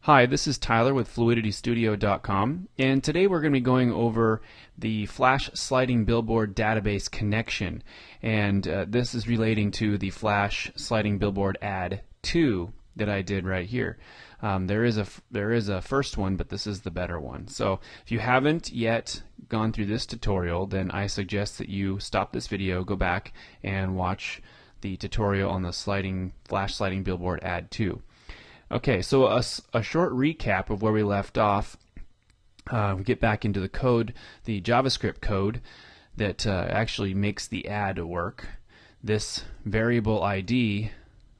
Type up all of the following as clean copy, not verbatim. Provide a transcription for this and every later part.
Hi, this is Tyler with FluidityStudio.com, and today we're going to be going over the Flash Sliding Billboard database connection, and this is relating to the Flash Sliding Billboard Ad 2 that I did right here. There is a first one, but this is the better one. So if you haven't yet gone through this tutorial, then I suggest that you stop this video, go back, and watch the tutorial on the Flash Sliding Billboard Ad 2. Okay, so a short recap of where we left off. We get back into the code, the JavaScript code that actually makes the ad work. This variable ID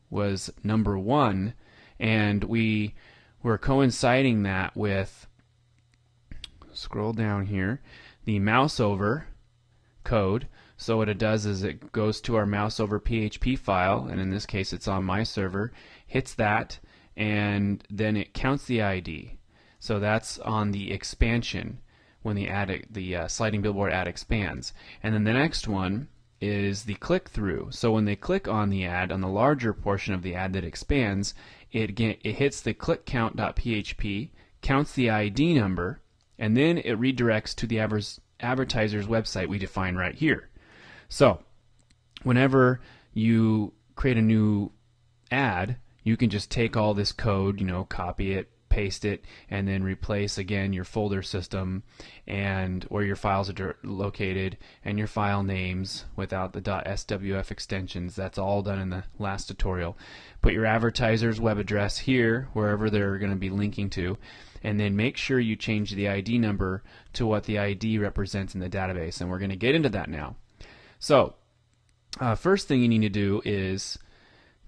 was number 1, and we were coinciding that with, scroll down here, the mouse over code. So what it does is it goes to our mouse over PHP file, and in this case it's on my server, hits that, and then it counts the ID. So that's on the expansion when the sliding billboard ad expands. And then the next one is the click-through. So when they click on the ad, on the larger portion of the ad that expands, it hits the clickCount.php, counts the ID number, and then it redirects to the advertiser's website we define right here. So whenever you create a new ad, you can just take all this code, copy it, paste it, and then replace again your folder system and where your files are located and your file names without the .swf extensions. That's all done in the last tutorial. Put your advertiser's web address here, wherever they're going to be linking to, and then make sure you change the ID number to what the ID represents in the database, and we're going to get into that now. So first thing you need to do is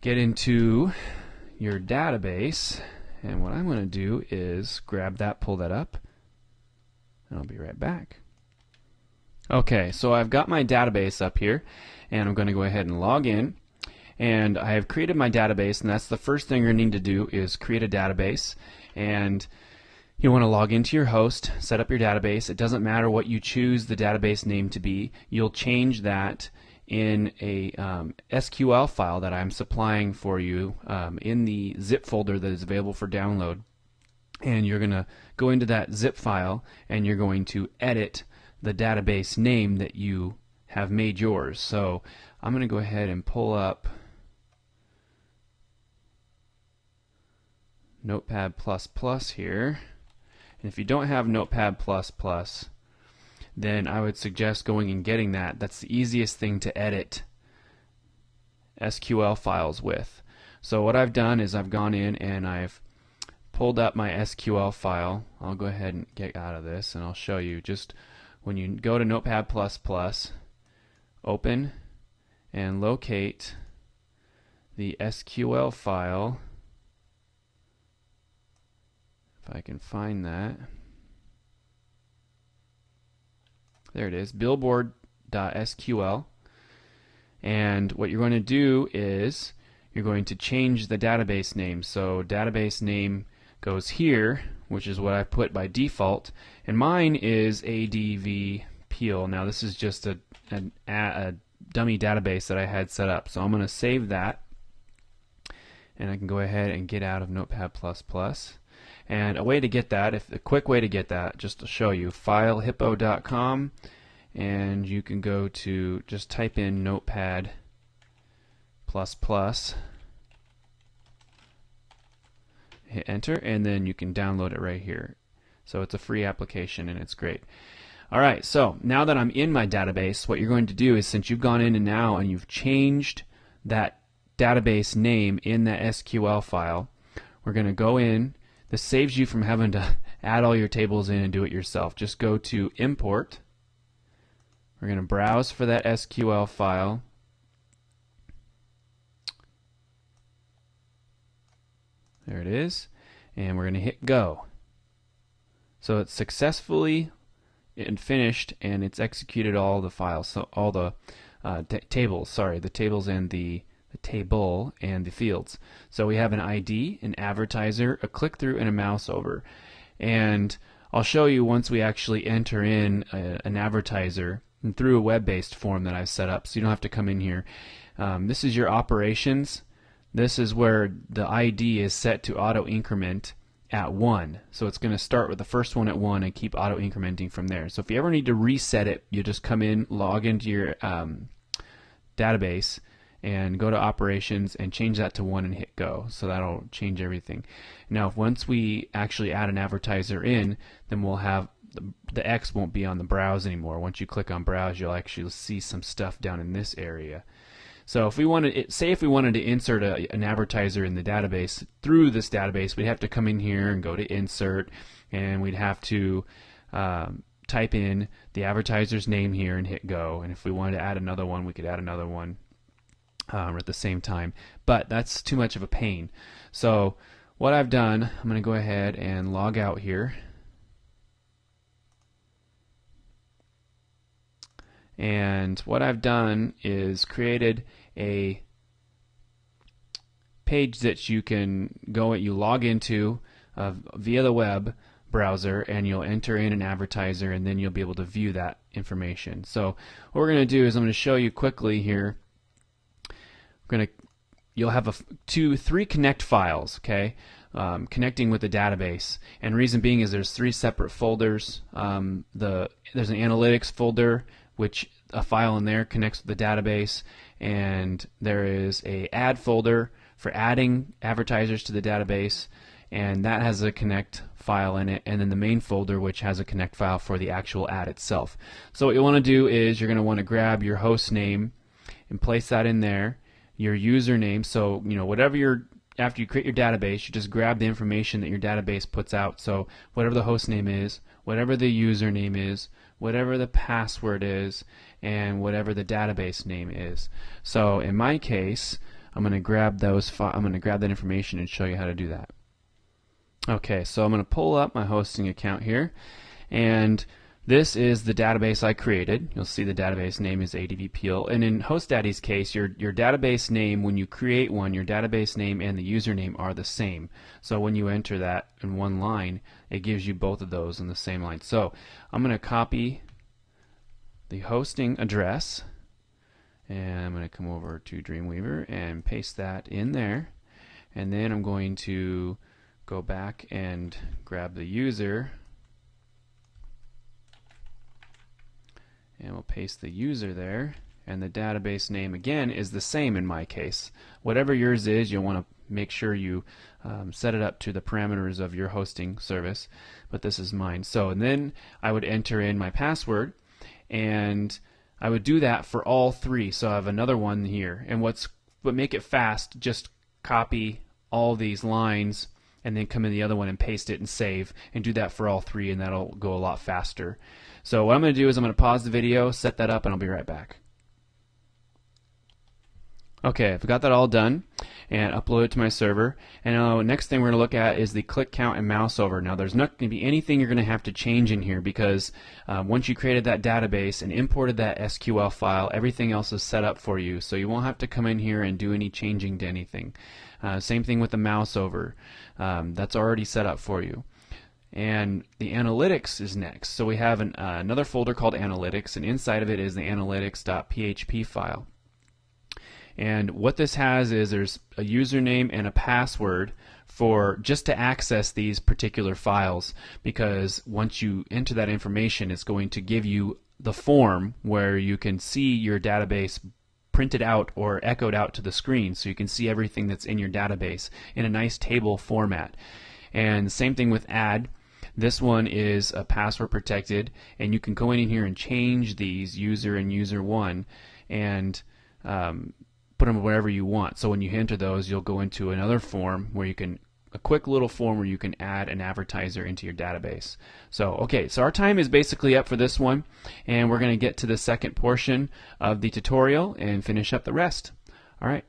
get into your database, and what I'm going to do is grab that, pull that up, and I'll be right back. Okay, so I've got my database up here, and I'm going to go ahead and log in, and I have created my database, and that's the first thing you're going to need to do is create a database. And you want to log into your host, set up your database. It doesn't matter what you choose the database name to be. You'll change that in a SQL file that I'm supplying for you in the zip folder that is available for download. And you're going to go into that zip file and you're going to edit the database name that you have made yours. So I'm going to go ahead and pull up Notepad++ here. And if you don't have Notepad++, then I would suggest going and getting that. That's the easiest thing to edit SQL files with. So what I've done is I've gone in and I've pulled up my SQL file. I'll go ahead and get out of this and I'll show you. Just when you go to Notepad++, open and locate the SQL file. If I can find that. There it is, billboard.sql. And what you're going to do is you're going to change the database name. So database name goes here, which is what I put by default, and mine is ADVPEEL. Now this is just a dummy database that I had set up. So I'm going to save that, and I can go ahead and get out of Notepad++. And a way to get that, a quick way to get that, just to show you, filehippo.com, and you can go to, just type in Notepad++, hit enter, and then you can download it right here. So it's a free application and it's great. Alright, so now that I'm in my database, what you're going to do is, since you've gone in and now and you've changed that database name in that SQL file, we're going to go in. This saves you from having to add all your tables in and do it yourself. Just go to Import. We're going to browse for that SQL file. There it is. And we're going to hit Go. So it's successfully finished, and it's executed all the files, so all the tables, the tables and the table and the fields. So we have an ID, an advertiser, a click-through, and a mouse over. And I'll show you once we actually enter in an advertiser through a web-based form that I've set up, so you don't have to come in here. This is your operations. This is where the ID is set to auto increment, at 1. So it's going to start with the first one at 1 and keep auto incrementing from there. So if you ever need to reset it, you just come in, log into your database, and go to operations and change that to 1 and hit go. So that'll change everything. Now once we actually add an advertiser in, then we'll have the X won't be on the browse anymore. Once you click on browse, you'll actually see some stuff down in this area. So if we wanted, say if we wanted to insert an advertiser in the database through this database, we'd have to come in here and go to insert, and we'd have to type in the advertiser's name here and hit go. And if we wanted to add another one, we could add another one at the same time. But that's too much of a pain. So what I've done, I'm going to go ahead and log out here. And what I've done is created a page that you can you log into via the web browser, and you'll enter in an advertiser, and then you'll be able to view that information. So what we're going to do is I'm going to show you quickly here. You'll have three connect files, okay, connecting with the database. And reason being is there's 3 separate folders. There's an analytics folder, which a file in there connects with the database, and there is a add folder for adding advertisers to the database, and that has a connect file in it, and then the main folder, which has a connect file for the actual ad itself. So what you want to do is you're going to want to grab your host name and place that in there, your username. So whatever after you create your database, you just grab the information that your database puts out. So whatever the host name is, whatever the username is, whatever the password is, and whatever the database name is. So in my case, I'm going to grab that information and show you how to do that. Okay, so I'm going to pull up my hosting account here, and this is the database I created. You'll see the database name is ADVPL, and in HostDaddy's case, your database name, when you create one, your database name and the username are the same. So when you enter that in one line, it gives you both of those in the same line. So I'm going to copy the hosting address, and I'm going to come over to Dreamweaver and paste that in there, and then I'm going to go back and grab the user, and we'll paste the user there, and the database name again is the same in my case. Whatever yours is, you'll want to make sure you set it up to the parameters of your hosting service, but this is mine. So and then I would enter in my password, and I would do that for all 3. So I have another one here, and what make it fast, just copy all these lines and then come in the other one and paste it and save, and do that for all 3, and that'll go a lot faster. So what I'm going to do is I'm going to pause the video, set that up, and I'll be right back. Okay, I've got that all done and upload it to my server, and now next thing we're going to look at is the click count and mouse over. Now there's not going to be anything you're going to have to change in here, because once you created that database and imported that SQL file, everything else is set up for you, so you won't have to come in here and do any changing to anything. Same thing with the mouse over. That's already set up for you. And the analytics is next. So we have another folder called analytics, and inside of it is the analytics.php file. And what this has is there's a username and a password for just to access these particular files, because once you enter that information, it's going to give you the form where you can see your database printed out or echoed out to the screen, so you can see everything that's in your database in a nice table format. And same thing with add. This one is password protected, and you can go in here and change these user and user1 and put them wherever you want. So when you enter those, you'll go into another form where you can, a quick little form where you can add an advertiser into your database. So okay, so our time is basically up for this one, and we're going to get to the second portion of the tutorial and finish up the rest. All right.